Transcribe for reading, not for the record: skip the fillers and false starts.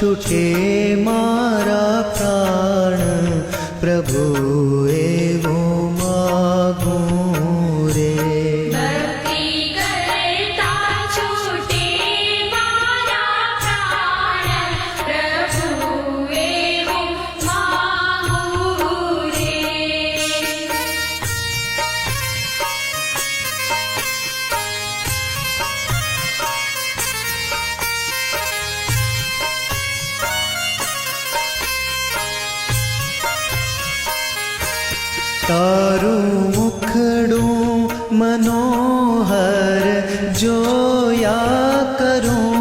छूटे मारा प्राण प्रभु एवो मागूं रे। भक्ति करता छूटे मारा प्राण प्रभु एवो मागूं रे। तारू मुखड़ू मनोहर जोया करूं